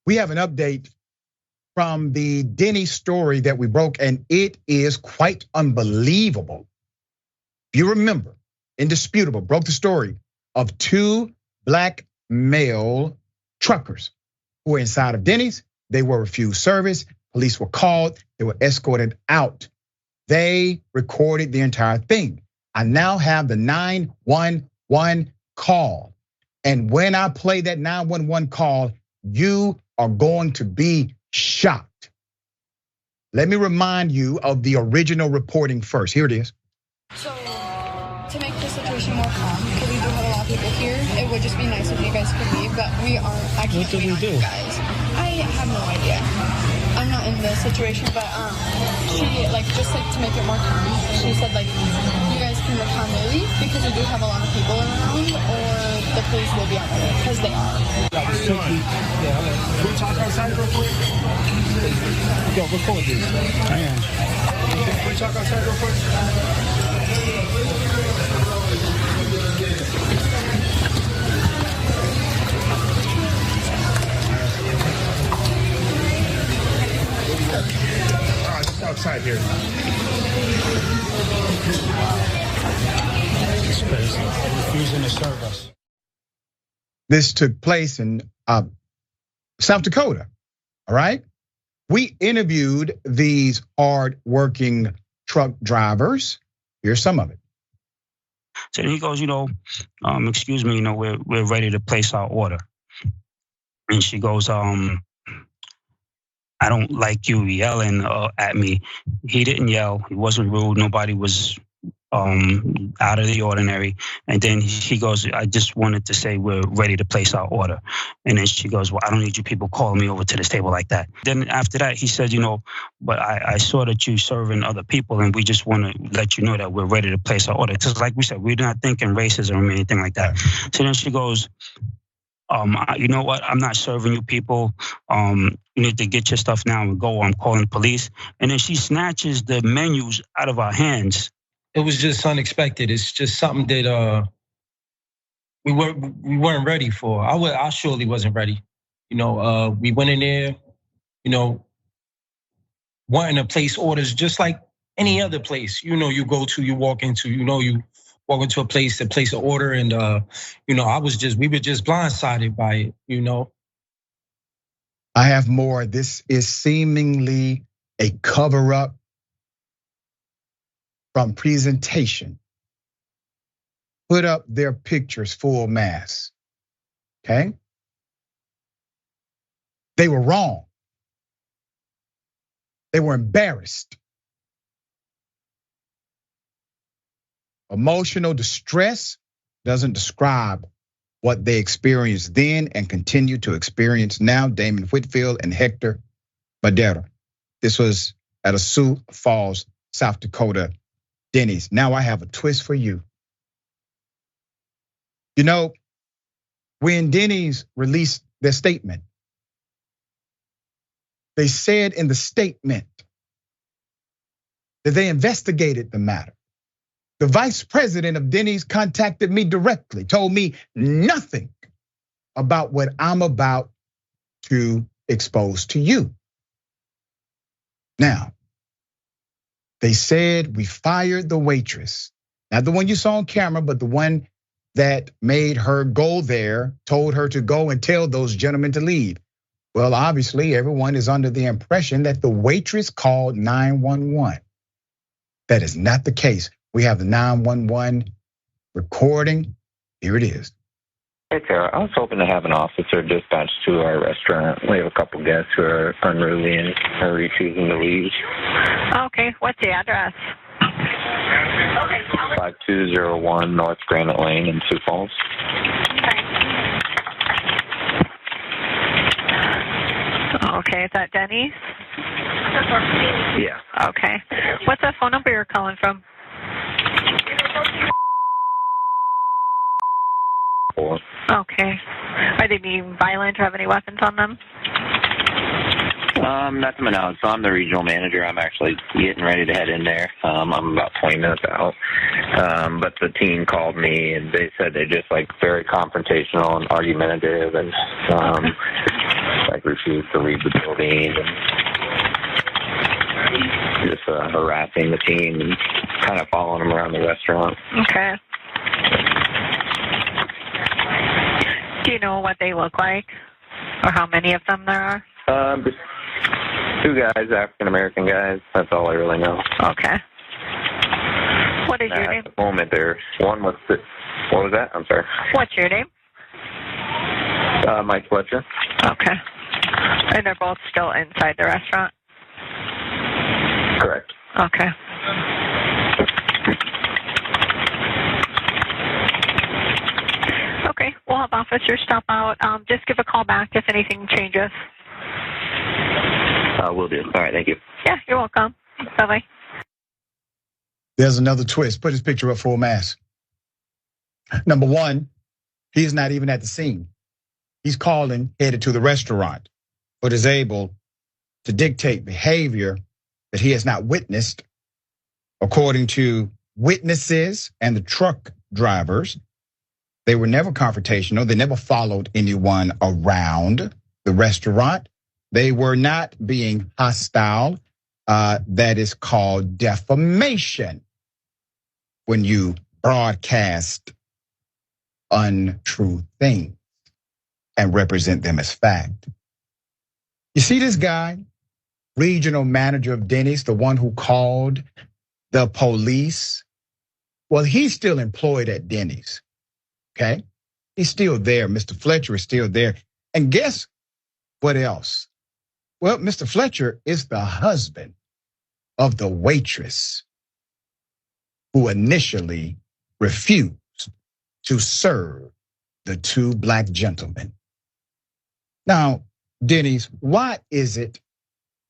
We have an update from the Denny story that we broke, and it is quite unbelievable. If you remember, Indisputable broke the story of two black male truckers who were inside of Denny's. They were refused service. Police were called. They were escorted out. They recorded the entire thing. I now have the 911 call. And when I play that 911 call, you are going to be shocked. Let me remind you of the original reporting first. Here it is. So, to make the situation more calm, because we do have a lot of people here, it would just be nice if you guys could leave, but we aren't. I can't wait on you guys. I have no idea. I'm not in the situation, but she, just to make it more calm, she said, you guys can calmly leave because we do have a lot of people around, or the police will be on the way, because they are. Can we talk outside real quick? Yo, record this. I am. Can we talk outside real quick? Just outside here. Refusing to serve us. This took place in South Dakota, all right? We interviewed these hard-working truck drivers. Here's some of it. So he goes, excuse me, we're ready to place our order. And she goes, I don't like you yelling at me. He didn't yell. He wasn't rude. Nobody was out of the ordinary. And then he goes, I just wanted to say we're ready to place our order. And then she goes, well, I don't need you people calling me over to this table like that. Then after that, he said, but I saw that you serving other people, and we just want to let you know that we're ready to place our order. Just like we said, we're not thinking racism or anything like that. So then she goes, you know what? I'm not serving you people. You need to get your stuff now and go. I'm calling the police. And then she snatches the menus out of our hands. It was just unexpected. It's just something that we weren't ready for. I surely wasn't ready. We went in there, wanting to place orders just like any other place. You go to, you walk into, you walk into a place to place an order, and we were just blindsided by it. I have more. This is seemingly a cover up from presentation. Put up their pictures full mass, okay? They were wrong. They were embarrassed. Emotional distress doesn't describe what they experienced then and continue to experience now. Damon Whitfield and Hector Madera. This was at a Sioux Falls, South Dakota Denny's. Now I have a twist for you. When Denny's released their statement, they said in the statement that they investigated the matter. The vice president of Denny's contacted me directly, told me nothing about what I'm about to expose to you. Now, they said we fired the waitress, not the one you saw on camera, but the one that made her go there, told her to go and tell those gentlemen to leave. Well, obviously, everyone is under the impression that the waitress called 911. That is not the case. We have the 911 recording. Here it is. Hey, Sarah, I was hoping to have an officer dispatched to our restaurant. We have a couple guests who are unruly and are refusing to leave. Okay, what's the address? 5201 North Granite Lane in Sioux Falls. Okay, is that Denny's? Yeah. Okay. What's that phone number you're calling from? Okay. Are they being violent or have any weapons on them? Not to my knowledge. So I'm the regional manager. I'm actually getting ready to head in there. I'm about 20 minutes out. But the team called me and they said they're just like very confrontational and argumentative, and like refused to leave the building and just harassing the team and kind of following them around the restaurant. Okay. Do you know what they look like, or how many of them there are? Just two guys, African American guys. That's all I really know. Okay. What is your name? At the moment, one was. What was that? I'm sorry. What's your name? Mike Fletcher. Okay. And they're both still inside the restaurant? Correct. Okay. Okay, we'll have officers stop out. Just give a call back if anything changes. Will do. All right, thank you. Yeah, you're welcome. Bye-bye. There's another twist. Put his picture up full mass. Number one, he's not even at the scene. He's calling, headed to the restaurant, but is able to dictate behavior that he has not witnessed. According to witnesses and the truck drivers, they were never confrontational. They never followed anyone around the restaurant. They were not being hostile. That is called defamation. When you broadcast untrue things and represent them as fact. You see this guy, regional manager of Denny's, the one who called the police? Well, he's still employed at Denny's, okay? He's still there. Mr. Fletcher is still there. And guess what else? Well, Mr. Fletcher is the husband of the waitress who initially refused to serve the two black gentlemen. Now, Denny's, why is it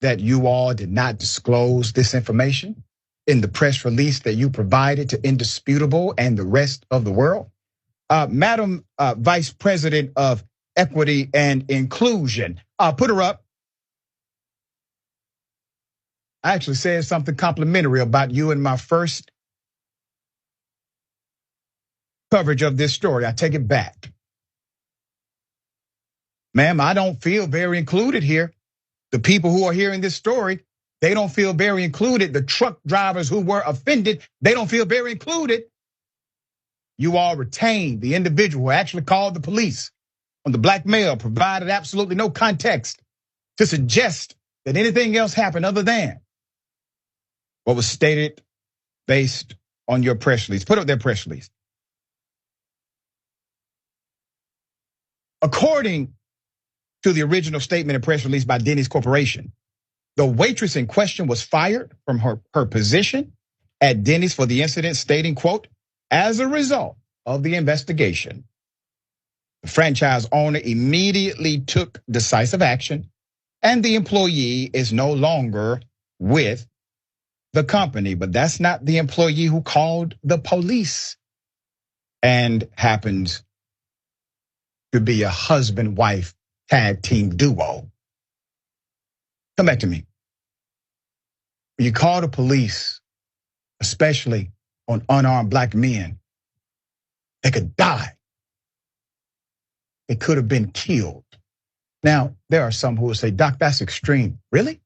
that you all did not disclose this information in the press release that you provided to Indisputable and the rest of the world? Madam Vice President of Equity and Inclusion, put her up. I actually said something complimentary about you in my first coverage of this story. I take it back. Ma'am, I don't feel very included here. The people who are hearing this story, they don't feel very included. The truck drivers who were offended, they don't feel very included. You all retained the individual who actually called the police on the black male, provided absolutely no context to suggest that anything else happened other than what was stated based on your press release. Put up their press release. According to the original statement and press release by Denny's Corporation, the waitress in question was fired from her position at Denny's for the incident, stating, quote, as a result of the investigation, the franchise owner immediately took decisive action and the employee is no longer with the company. But that's not the employee who called the police and happens to be a husband-wife tag team duo. Come back to me. When you call the police, especially on unarmed black men, they could die. They could have been killed. Now, there are some who will say, Doc, that's extreme. Really?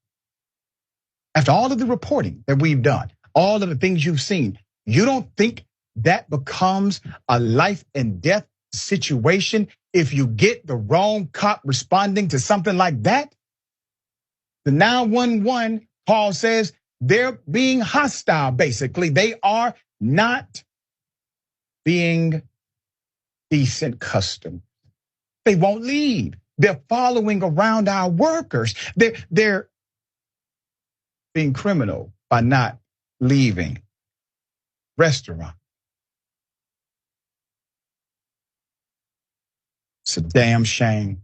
After all of the reporting that we've done, all of the things you've seen, you don't think that becomes a life and death situation if you get the wrong cop responding to something like that? The 911 call says they're being hostile, basically. They are not being decent customers. They won't leave. They're following around our workers. They're being criminal by not leaving restaurant. It's a damn shame.